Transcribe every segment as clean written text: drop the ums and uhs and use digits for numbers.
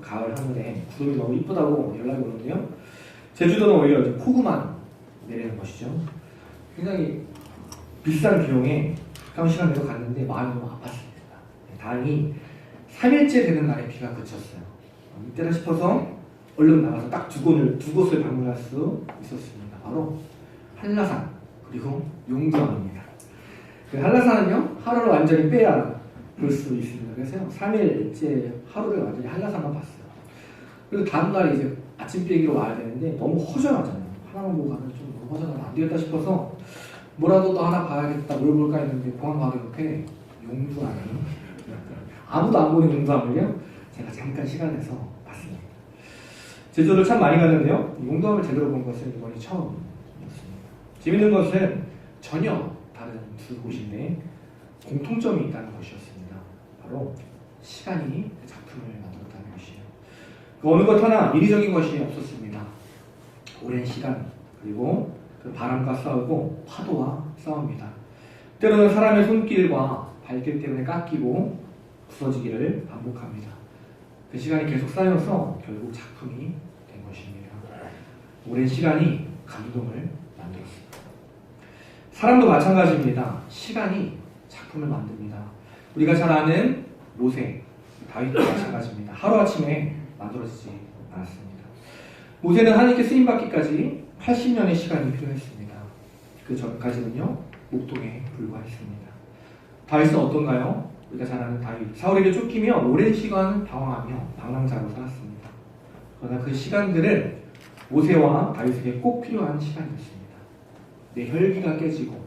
가을 하늘에 구름이 너무 이쁘다고 연락이 오는데요. 제주도는 오히려 이제 폭우만 내리는 것이죠. 굉장히 비싼 비용에 가까운 시간 내로 갔는데 마음이 너무 아팠습니다. 다행히 3일째 되는 날에 비가 그쳤어요. 이때다 싶어서 얼른 나가서 딱 두 곳을 방문할 수 있었습니다. 바로 한라산 그리고 용두암입니다. 그 한라산은요 하루를 완전히 빼야 볼 수 있습니다. 그래서 3일째 하루를 완전히 한라산만 봤어요. 그리고 다음날 이제 아침 비행기로 와야 되는데 너무 허전하잖아요. 하나만 보고 가면 좀 너무 허전하면 안 되겠다 싶어서 뭐라도 또 하나 봐야겠다, 뭘 볼까 했는데 공항 바로 옆에 용두암이 아무도 안 보는 용두암을요 제가 잠깐 시간 내서 봤습니다. 제주도를 참 많이 갔는데요 용두암을 제대로 본 것은 이번이 처음이었습니다. 재밌는 것은 전혀 다른 두 곳인데 공통점이 있다는 것이었습니다. 바로 시간이 그 작품을 만들었다는 것이에요. 그 어느 것 하나 인위적인 것이 없었습니다. 오랜 시간 그리고 그 바람과 싸우고 파도와 싸웁니다. 때로는 사람의 손길과 발길 때문에 깎이고 부서지기를 반복합니다. 그 시간이 계속 쌓여서 결국 작품이 된 것입니다. 오랜 시간이 감동을 만들었습니다. 사람도 마찬가지입니다. 시간이 작품을 만듭니다. 우리가 잘 아는 모세, 다윗도 마찬가지입니다. 하루아침에 만들어지지 않았습니다. 모세는 하나님께 쓰임받기까지 80년의 시간이 필요했습니다. 그 전까지는요 목동에 불과했습니다. 다윗은 어떤가요? 우리가 잘 아는 다윗, 사울에게 쫓기며 오랜 시간 방황하며 방랑자로 살았습니다. 그러나 그 시간들은 모세와 다윗에게 꼭 필요한 시간이었습니다. 내 혈기가 깨지고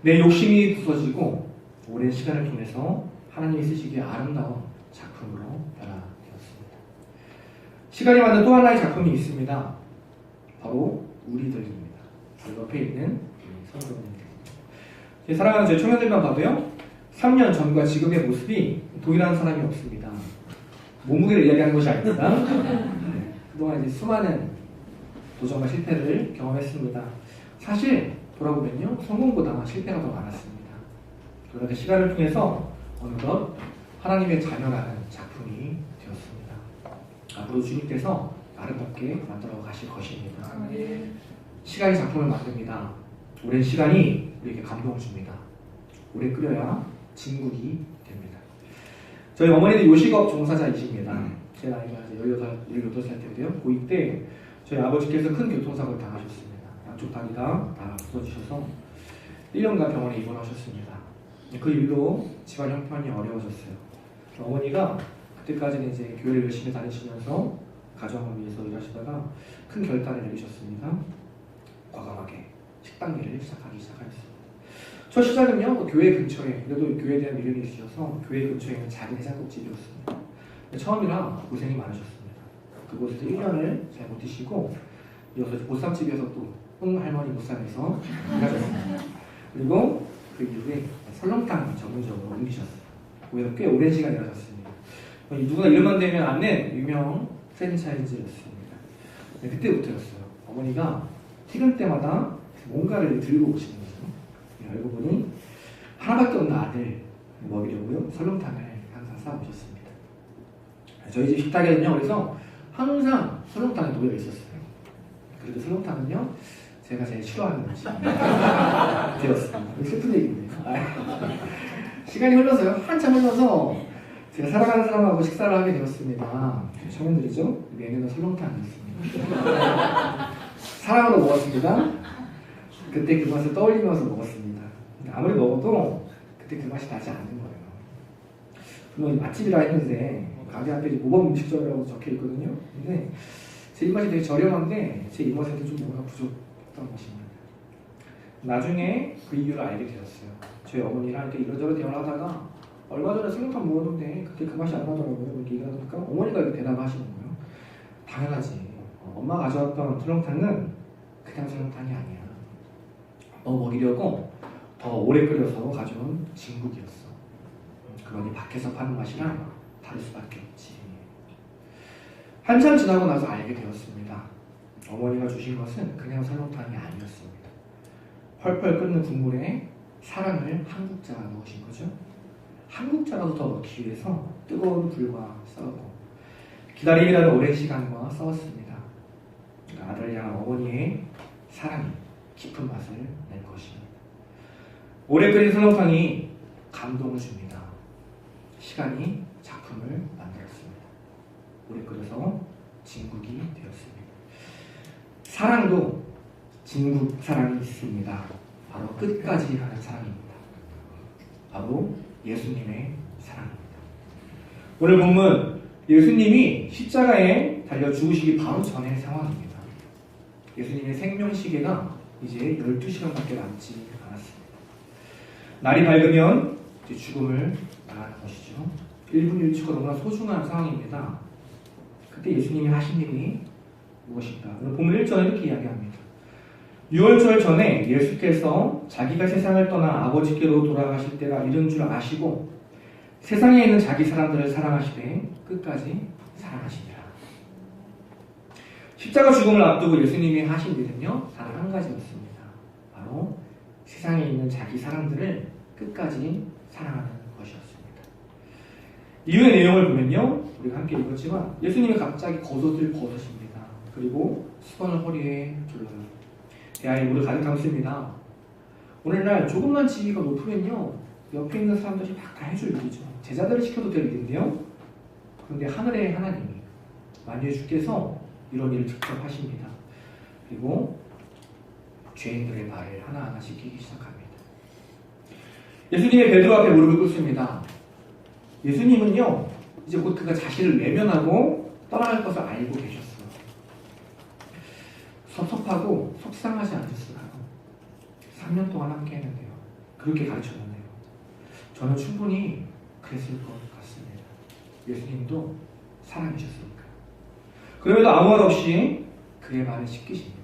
내 욕심이 부서지고 오랜 시간을 통해서 하나님이 쓰시기에 아름다운 작품으로 변화되었습니다. 시간이 만든 또 하나의 작품이 있습니다. 바로 우리들입니다. 바로 옆에 있는 성도님들. 사랑하는 제 청년들만 봐도요 3년 전과 지금의 모습이 동일한 사람이 없습니다. 몸무게를 이야기하는 것이 아닙니다. 네, 그동안 이제 수많은 도전과 실패를 경험했습니다. 사실 돌아보면요 성공보다 실패가 더 많았습니다. 그러나 그 시간을 통해서 어느덧 하나님의 자녀라는 작품이 되었습니다. 앞으로 주님께서 아름답게 만들어 가실 것입니다. 시간이 작품을 만듭니다. 오랜 시간이 우리에게 감동을 줍니다. 오래 끓여야 진국이 됩니다. 저희 어머니는 요식업 종사자이십니다. 제 나이가 이제 18살 때인데요. 고2 때 저희 아버지께서 큰 교통사고를 당하셨습니다. 양쪽 다리가 다 부서지셔서 1년간 병원에 입원하셨습니다. 그 일로 집안 형편이 어려워졌어요. 어머니가 그때까지는 이제 교회를 열심히 다니시면서 가정을 위해서 일하시다가 큰 결단을 내리셨습니다. 과감하게 식당 일을 시작하였습니다. 첫 시작은요 교회 근처에, 그래도 교회에 대한 미련이 있으셔서 교회 근처에 있는 작은 해장국집이었습니다. 처음이라 고생이 많으셨습니다. 그곳에서 1년을 잘 버티시고 이어서 보쌈집에서 또 할머니 보쌈에서 일하셨습니다. 그리고 그 이후에 설렁탕 전문점으로 옮기셨어요. 거기서 꽤 오랜 시간 일하셨습니다. 누구나 이름만 대면 아는 유명 프랜차이즈였습니다. 네, 그때부터였어요. 어머니가 퇴근 때마다 뭔가를 들고 오시는 거죠. 알고 보니 하나밖에 없는 아들 먹이려고요 설렁탕을 항상 싸오셨습니다. 저희 집 식탁에는요 그래서 항상 설렁탕이 놓여 있었어요. 그래도 설렁탕은요 제가 제일 싫어하는 음식 되었습니다. 슬픈 얘기입니다. 시간이 흘러서요 한참 흘러서 제가 사랑하는 사람하고 식사를 하게 되었습니다. 청년들이죠. 메뉴는 설렁탕이었습니다. 사랑으로 먹었습니다. 그때 그 맛을 떠올리면서 먹었습니다. 아무리 먹어도 그때 그 맛이 나지 않는 거예요. 물론 맛집이라 했는데 가게 앞에 모범 음식점이라고 적혀 있거든요. 근데 제 입맛이 되게 저렴한데 제 입맛에도 좀 뭔가 부족했던 것입니다. 나중에 그 이유를 알게 되었어요. 저희 어머니랑 이렇게 이런저런 대화를 하다가 얼마 전에 설렁탕 먹었는데 그때 그 맛이 안 나더라고요. 이렇게 얘기하니까 어머니가 이렇게 대답하시는 거예요. 당연하지. 엄마가 가져왔던 설렁탕은 그냥 설렁탕이 아니야. 너 먹이려고 더 오래 끓여서 가져온 진국이었어. 그러니 밖에서 파는 맛이랑 다를 수밖에 없지. 한참 지나고 나서 알게 되었습니다. 어머니가 주신 것은 그냥 설렁탕이 아니었습니다. 펄펄 끓는 국물에 사랑을 한 국자 넣으신 거죠. 한 국자라도 더 넣기 위해서 뜨거운 불과 싸우고 기다림이라는 오랜 시간과 싸웠습니다. 아들을 향한 어머니의 사랑이 깊은 맛을 낼 것입니다. 오래 끓인 설렁탕이 감동을 줍니다. 시간이 작품을 만들었습니다. 오래 끓여서 진국이 되었습니다. 사랑도 진국 사랑이 있습니다. 바로 끝까지 가는 사랑입니다. 바로 예수님의 사랑입니다. 오늘 본문 예수님이 십자가에 달려 죽으시기 바로 전의 상황입니다. 예수님의 생명시계가 이제 12시간밖에 남지 않았습니다. 날이 밝으면 이제 죽음을 나가는 것이죠. 1분 1초가 너무나 소중한 상황입니다. 그때 예수님이 하신 일이 무엇인가? 오늘 본문 1절에 이렇게 이야기합니다. 유월절 전에 예수께서 자기가 세상을 떠나 아버지께로 돌아가실 때가 이른 줄 아시고 세상에 있는 자기 사람들을 사랑하시되 끝까지 사랑하시니라. 십자가 죽음을 앞두고 예수님이 하신 일은요, 단 한 가지였습니다. 바로 세상에 있는 자기 사람들을 끝까지 사랑하는 것이었습니다. 이유의 내용을 보면요, 우리가 함께 읽었지만 예수님이 갑자기 겉옷을 벗으십니다. 그리고 수건을 허리에 둘러요. 대하에 물을 가득 담습니다. 오늘날 조금만 지위가 높으면요, 옆에 있는 사람들이 막 다 해줄 일이죠. 제자들을 시켜도 될 일인데요. 그런데 하늘의 하나님이 만유의 주께서 이런 일을 직접 하십니다. 그리고 죄인들의 발을 하나하나 씻기기 시작합니다. 예수님의 베드로 앞에 무릎을 꿇습니다. 예수님은요, 이제 곧 그가 자신을 외면하고 떠나갈 것을 알고 계셨어요. 섭섭하고 속상하지 않으셨을까요? 3년 동안 함께 했는데요. 그렇게 가르쳤는데요. 저는 충분히 그랬을 것 같습니다. 예수님도 사랑이셨으니까요. 그럼에도 아무 말 없이 그의 발을 씻기십니다.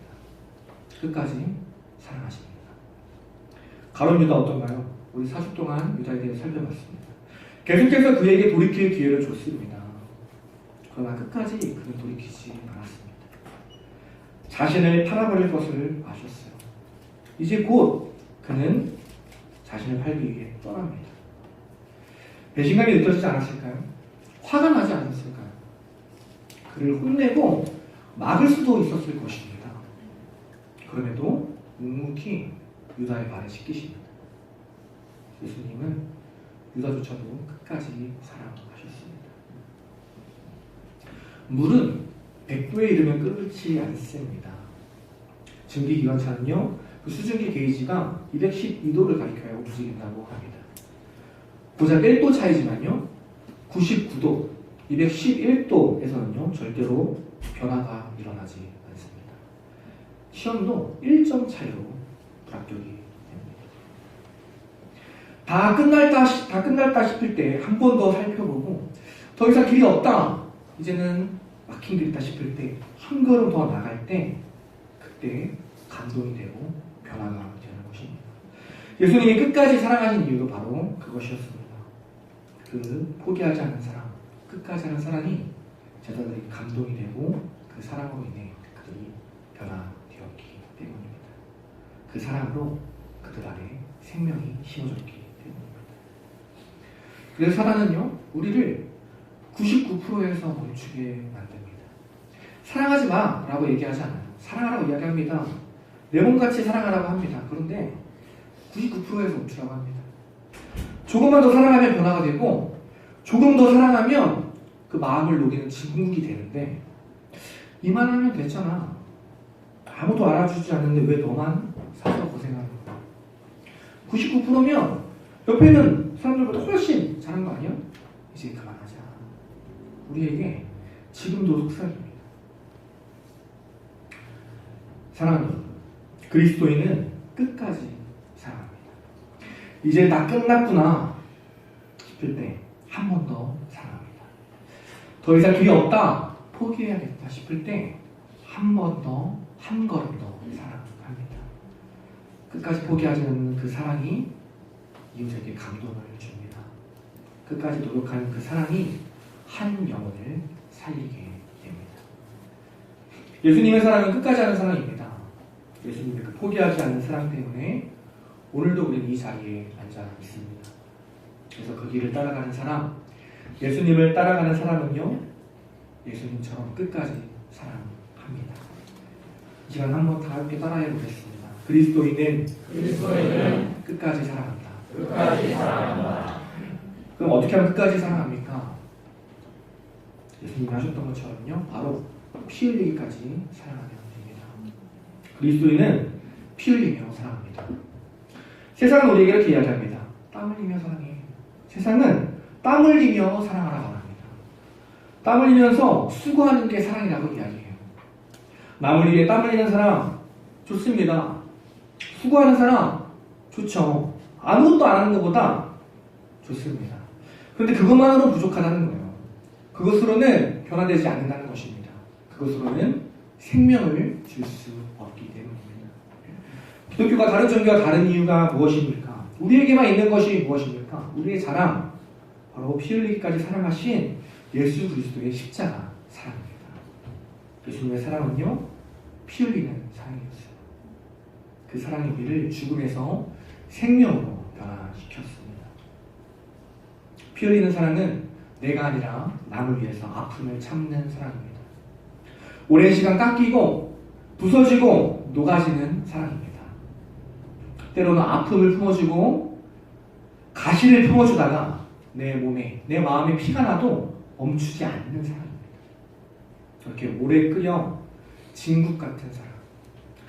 끝까지 사랑하십니다. 가룟 유다 어떤가요? 우리 40 동안 유다에 대해 살펴봤습니다. 계속해서 그에게 돌이킬 기회를 줬습니다. 그러나 끝까지 그는 돌이키지 않았습니다. 자신을 팔아버릴 것을 아셨어요. 이제 곧 그는 자신을 팔기 위해 떠납니다. 배신감이 느껴지지 않았을까요? 화가 나지 않았을까요? 그를 혼내고 막을 수도 있었을 것입니다. 그럼에도 묵묵히 유다의 발을 씻기십니다. 예수님은 유다조차도 끝까지 사랑하셨습니다. 물은 100도에 이르면 끓지 않습니다. 증기기관차는요, 그 수증기 게이지가 212도를 가리켜야 움직인다고 합니다. 고작 1도 차이지만요, 99도, 211도에서는요, 절대로 변화가 일어나지 않습니다. 시험도 1점 차이로 불합격이 됩니다. 다 끝났다 싶을 때 한 번 더 살펴보고 더 이상 길이 없다, 이제는 막힌 길이다 싶을 때 한 걸음 더 나갈 때 그때 감동이 되고 변화가 되는 것입니다. 예수님이 끝까지 사랑하신 이유도 바로 그것이었습니다. 그 포기하지 않는 사랑, 끝까지 하는 사랑이 제자들에게 감동이 되고 그 사랑으로 인해 그들이 변화되었기 때문입니다. 그 사랑으로 그들 안에 생명이 심어졌기 때문입니다. 그래서 사단은요, 우리를 99%에서 멈추게 만듭니다. 사랑하지 마 라고 얘기하지 않아요. 사랑하라고 이야기합니다. 내 몸같이 사랑하라고 합니다. 그런데 99%에서 멈추라고 합니다. 조금만 더 사랑하면 변화가 되고 조금 더 사랑하면 그 마음을 녹이는 진국이 되는데, 이만하면 됐잖아. 아무도 알아주지 않는데 왜 너만 사서 고생하는 거야? 99%면 옆에 있는 사람들보다 훨씬 잘한 거 아니야? 이제 그만하자. 우리에게 지금도 속삭입니다. 사랑하는 여러분, 그리스도인은 끝까지 사랑합니다. 이제 다 끝났구나 싶을 때 한 번 더 사랑합니다. 더 이상 길이 없다, 포기해야겠다 싶을 때 한 번 더, 한 걸음 더 사랑합니다. 끝까지 포기하지 않는 그 사랑이 이웃에게 감동을 줍니다. 끝까지 노력하는 그 사랑이 한 영혼을 살리게 됩니다. 예수님의 사랑은 끝까지 하는 사랑입니다. 예수님의 그 포기하지 않는 사랑 때문에 오늘도 우리는 이 자리에 앉아 있습니다. 그래서 그 길을 따라가는 사람, 예수님을 따라가는 사람은요, 예수님처럼 끝까지 사랑합니다. 이 시간 한번 다 함께 따라해 보겠습니다. 그리스도인은 끝까지 사랑한다. 끝까지 사랑한다. 그럼 어떻게 하면 끝까지 사랑합니까? 예수님이 하셨던 것처럼요. 바로 피 흘리기까지 사랑하면 됩니다. 그리스도인은 피 흘리며 사랑합니다. 세상은 우리에게 이렇게 이야기합니다. 땀 흘리며 사랑해. 세상은 땀 흘리며 사랑하라고 합니다. 땀 흘리면서 수고하는 게 사랑이라고 이야기해요. 남을 위해 땀 흘리는 사람 좋습니다. 수고하는 사람 좋죠. 아무것도 안 하는 것보다 좋습니다. 그런데 그것만으로 부족하다는 거예요. 그것으로는 변화되지 않는다는 것입니다. 그것으로는 생명을 줄 수 없기 때문입니다. 기독교가 다른 종교와 다른 이유가 무엇입니까? 우리에게만 있는 것이 무엇입니까? 우리의 자랑, 바로 피 흘리기까지 사랑하신 예수 그리스도의 십자가 사랑입니다. 예수님의 사랑은요, 피 흘리는 사랑이었어요. 그 사랑이 우리를 죽음에서 생명으로 변화시켰습니다. 피 흘리는 사랑은 내가 아니라 남을 위해서 아픔을 참는 사랑입니다. 오랜 시간 깎이고 부서지고 녹아지는 사랑입니다. 때로는 아픔을 품어주고 가시를 품어주다가 내 몸에, 내 마음에 피가 나도 멈추지 않는 사랑입니다. 이렇게 오래 끓여 진국 같은 사랑,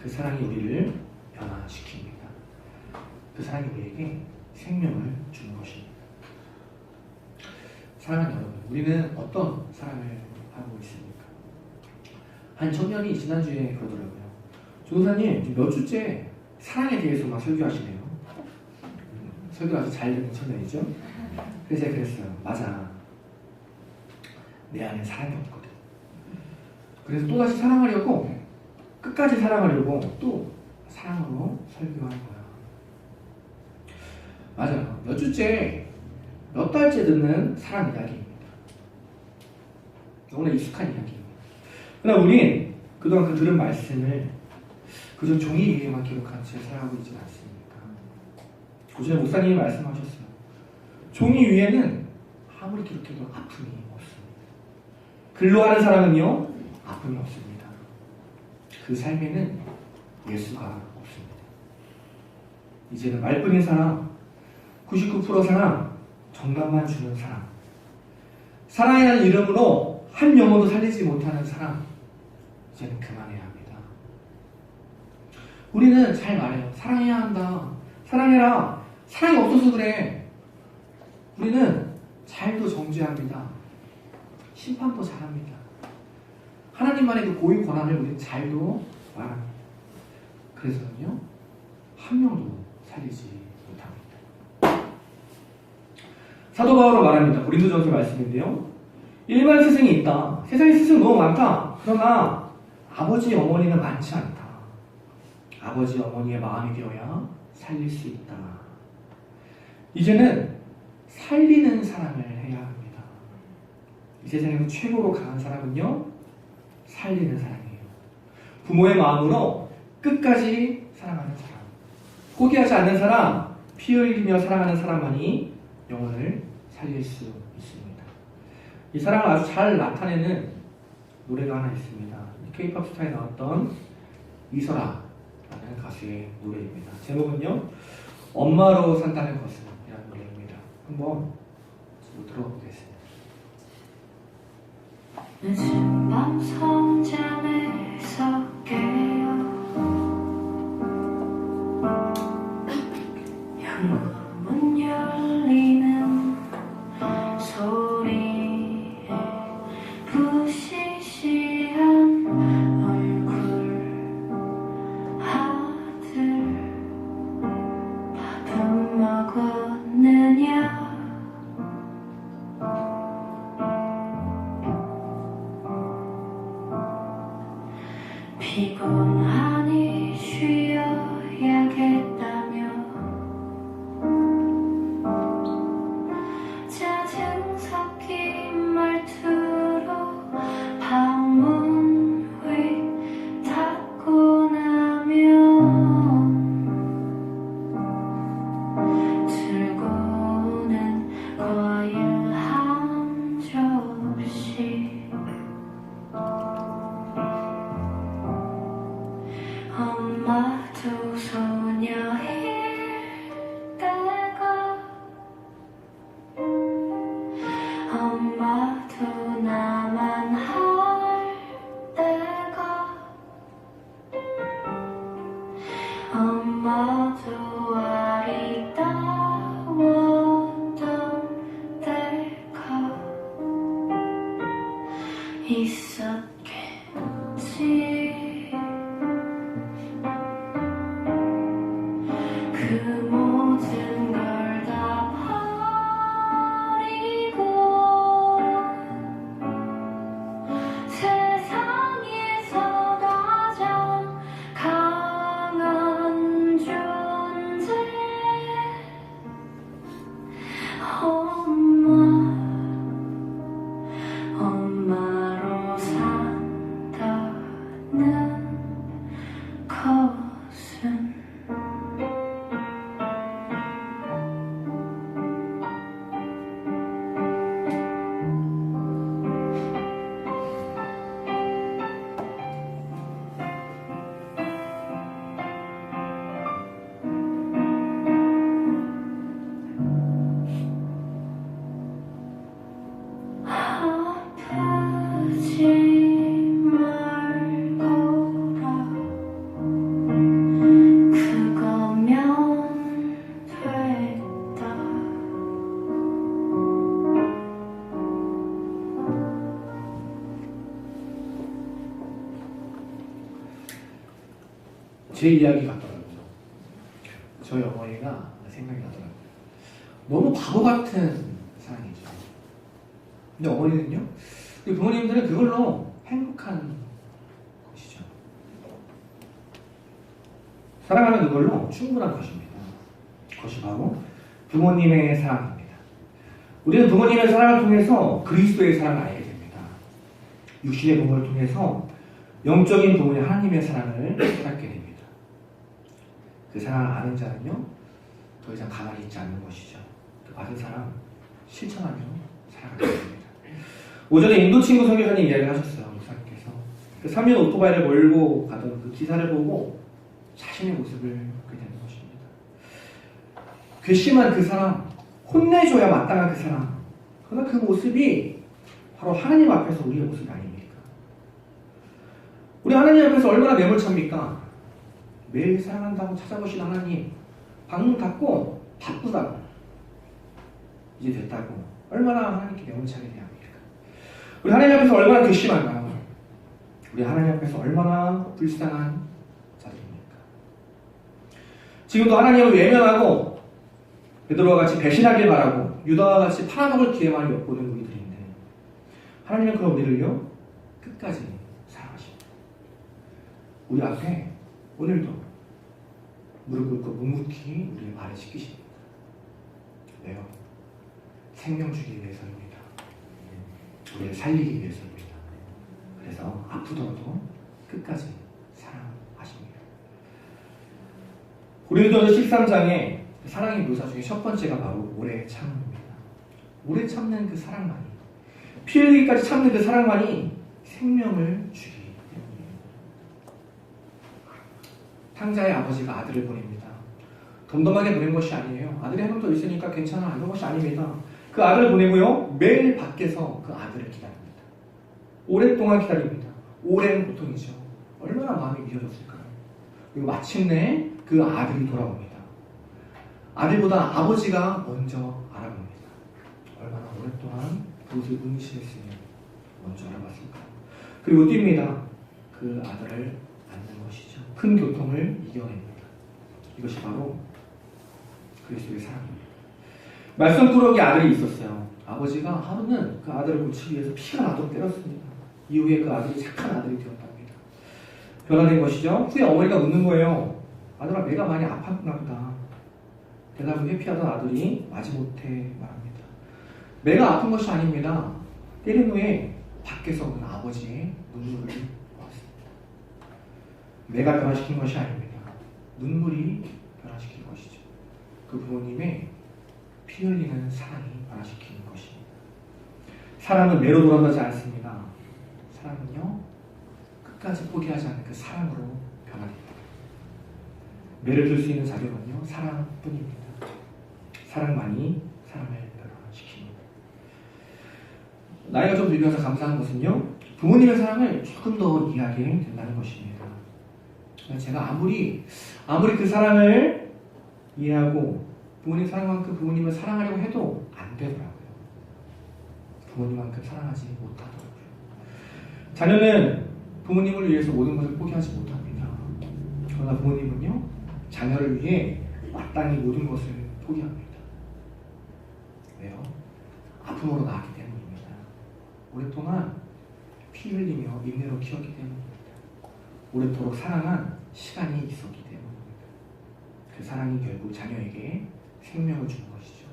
그 사랑이 우리를 변화시킵니다. 그 사랑이 우리에게 생명을 주는 것입니다. 사랑하는 여러분, 우리는 어떤 사랑을 하고 있습니까? 한 청년이 지난주에 그러더라고요. 조도사님, 몇 주째 사랑에 대해서만 설교하시네요. 설교 아주 잘 듣는 청년이죠? 그래서 제가 그랬어요. 맞아. 내 안에 사랑이 없거든. 그래서 또다시 사랑하려고, 끝까지 사랑하려고 또 사랑으로 설교하는 거야. 맞아요. 몇 주째, 몇 달째 듣는 사랑 이야기입니다. 너무나 익숙한 이야기입니다. 그러나 우린 그동안 그 들은 말씀을 그저 종이 위에만 기록한 채 살아가고 있지 않습니까? 고전에 목사님이 말씀하셨어요. 종이 위에는 아무리 기록해도 아픔이 없습니다. 글로 하는 사람은요, 아픔이 없습니다. 그 삶에는 예수가 없습니다. 이제는 말뿐인 사랑, 99% 사랑, 정답만 주는 사랑, 사랑이라는 이름으로 한 영혼도 살리지 못하는 사랑, 이제는 그만해야 합니다. 우리는 잘 말해요. 사랑해야 한다. 사랑해라. 사랑이 없어서 그래. 우리는 잘도 정죄합니다. 심판도 잘합니다. 하나님만의 그 고유 권한을 우리는 잘도 말합니다. 그래서는요, 한 명도 살리지 못합니다. 사도 바울은 말합니다. 고린도전서 말씀인데요. 일반 스승이 있다. 세상에 스승 너무 많다. 그러나 아버지 어머니는 많지 않다. 아버지 어머니의 마음이 되어야 살릴 수 있다. 이제는 살리는 사랑을 해야 합니다. 이 세상에서 최고로 강한 사랑은요, 살리는 사랑이에요. 부모의 마음으로 끝까지 사랑하는 사람, 포기하지 않는 사람, 피 흘리며 사랑하는 사람만이 영혼을 살릴 수 있습니다. 이 사랑을 아주 잘 나타내는 노래가 하나 있습니다. K-POP 스타에 나왔던 이설아라는 가수의 노래입니다. 제목은요, 엄마로 산다는 것은이라는 노래입니다. 한번 들어보겠습니다. 늦은 밤 성잠에서 깨어 현관문 열리는 소리에 부시시한 얼굴 아들 밥 먹었느냐 피곤하니 쉬어야겠다며 짜증 섞인 말투로 방문 휘 닫고 나면 들고는 과일 한 접시 있었겠지. 그 모든 걸 다 버리고 세상에서 가장 강한 존재 엄마로 산다는 것은 아프지 말거라. 그거면 됐다. 제 이야기 같더라고요. 저희 어머니가 생각이 나더라고요. 너무 바보 같은 사랑이죠. 근데 어머니는요, 우리 부모님들은 그걸로 행복한 것이죠. 사랑하는 그걸로 충분한 것입니다. 그것이 바로 부모님의 사랑입니다. 우리는 부모님의 사랑을 통해서 그리스도의 사랑을 알게 됩니다. 육신의 부모를 통해서 영적인 부모의 하나님의 사랑을 깨닫게 됩니다. 그 사랑을 아는 자는요, 더 이상 가만히 있지 않는 것이죠. 그 받은 사랑 실천하며 살아가게 됩니다. 오전에 인도 친구 선교사님 이야기를 하셨어요. 목사님께서 그 3년 오토바이를 몰고 가던 그 기사를 보고 자신의 모습을 보게 되는 것입니다. 괘씸한 그 사람, 혼내줘야 마땅한 그 사람, 그러나 그 모습이 바로 하나님 앞에서 우리의 모습이 아닙니까? 우리 하나님 앞에서 얼마나 매몰차입니까? 매일 사랑한다고 찾아보신 하나님, 방문 닫고 바쁘다고, 이제 됐다고, 얼마나 하나님께 매몰차게 대합니까? 우리 하나님 앞에서 얼마나 괘씸한가요? 우리 하나님 앞에서 얼마나 불쌍한 자들입니까? 지금도 하나님을 외면하고 베드로와 같이 배신하길 바라고 유다와 같이 팔아먹을 기회만 엿보는 우리들인데, 하나님은 그런 우리를요 끝까지 사랑하십니다. 우리 앞에 오늘도 무릎 꿇고 묵묵히 우리의 발을 씻기십니다. 왜요? 생명 주기 위해서입니다. 우리를 살리기 위해서입니다. 그래서 아프더라도 끝까지 사랑하십니다. 고린도전서 13장에 사랑의 묘사 중에 첫 번째가 바로 오래 참음입니다. 오래 참는 그 사랑만이, 피 흘리기까지 참는 그 사랑만이 생명을 주기 때문입니다. 탕자의 아버지가 아들을 보냅니다. 덤덤하게 보낸 것이 아니에요. 아들이 한 명 더 있으니까 괜찮아, 이런 것이 아닙니다. 그 아들을 보내고요, 매일 밖에서 그 아들을 기다립니다. 오랫동안 기다립니다. 오랜 고통이죠. 얼마나 마음이 미어졌을까요? 그리고 마침내 그 아들이 돌아옵니다. 아들보다 아버지가 먼저 알아봅니다. 얼마나 오랫동안 그것을 응시했으면 먼저 알아봤을까요? 그리고 뜁니다. 그 아들을 안는 것이죠. 큰 고통을 이겨냅니다. 이것이 바로 그리스도의 사랑입니다. 말썽꾸러기 아들이 있었어요. 아버지가 하루는 그 아들을 고치기 위해서 피가 나도록 때렸습니다. 이후에 그 아들이 착한 아들이 되었답니다. 변화된 것이죠. 후에 어머니가 묻는 거예요. 아들아, 내가 많이 아팠나 보다. 대답을 회피하던 아들이 마지못해 말합니다. 내가 아픈 것이 아닙니다. 때린 후에 밖에서 오는 아버지의 눈물을 보았습니다. 내가 변화시킨 것이 아닙니다. 눈물이 변화시킨 것이죠. 그 부모님의 피 흘리는 사랑이 변화시키는 것입니다. 사랑은 매로 돌아가지 않습니다. 사랑은요, 끝까지 포기하지 않는 그 사랑으로 변화됩니다. 매를 들 수 있는 자격은요, 사랑뿐입니다. 사랑만이 사랑을 변화시킵니다. 나이가 좀 들면서 감사한 것은요, 부모님의 사랑을 조금 더 이해하게 된다는 것입니다. 제가 아무리 그 사랑을 이해하고 부모님 사랑만큼 부모님을 사랑하려고 해도 안 되더라고요. 부모님만큼 사랑하지 못하더라고요. 자녀는 부모님을 위해서 모든 것을 포기하지 못합니다. 그러나 부모님은요, 자녀를 위해 마땅히 모든 것을 포기합니다. 왜요? 아픔으로 낳았기 때문입니다. 오랫동안 피 흘리며 인내로 키웠기 때문입니다. 오랫도록 사랑한 시간이 있었기 때문입니다. 그 사랑이 결국 자녀에게 생명을 주는 것이죠.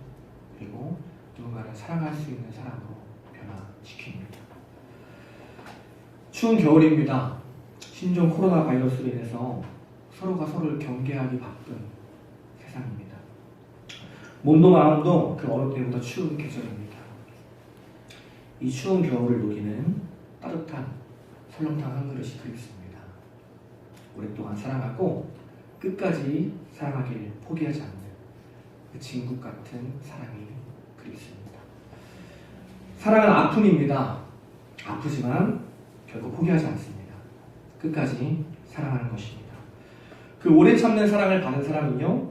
그리고 누군가를 사랑할 수 있는 사람으로 변화시킵니다. 추운 겨울입니다. 신종 코로나 바이러스로 인해서 서로가 서로를 경계하기 바쁜 세상입니다. 몸도 마음도 그 어느 때보다 추운 계절입니다. 이 추운 겨울을 녹이는 따뜻한 설렁탕 한 그릇이 그립습니다. 오랫동안 사랑하고 끝까지 사랑하길 포기하지 않는 그 진국 같은 사랑이 그립습니다. 사랑은 아픔입니다. 아프지만 결코 포기하지 않습니다. 끝까지 사랑하는 것입니다. 그 오래 참는 사랑을 받은 사람은요,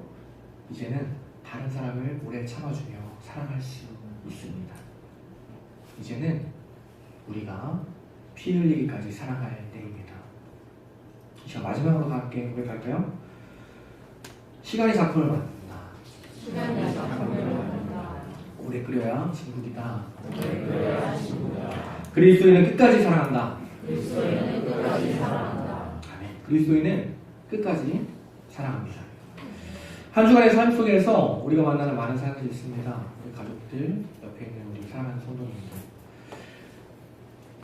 이제는 다른 사람을 오래 참아주며 사랑할 수 있습니다. 이제는 우리가 피 흘리기까지 사랑할 때입니다. 자, 마지막으로 함께 고백할까요? 시간이 작품을 만든다. 시간이 작품을 만든다. 오래 끓여야 진국이다. 오래 끓여야 친구다. 그리스도인은 끝까지 사랑한다. 그리스도인은 끝까지 사랑한다. 아멘. 그리스도인은 끝까지 사랑합니다. 한 주간의 삶 속에서 우리가 만나는 많은 사람들이 있습니다. 우리 가족들, 옆에 있는 우리 사랑하는 성도님들.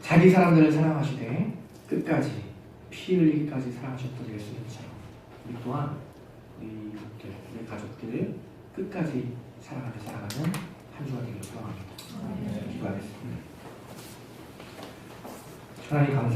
자기 사람들을 사랑하시되 끝까지 피 흘리기까지 사랑하셨던 예수님처럼 우리 또한 우리 가족들을 끝까지 사랑하며 살아가는 한 주가 되기를 소망합니다. 기도하겠습니다. 하나님 감사합니다.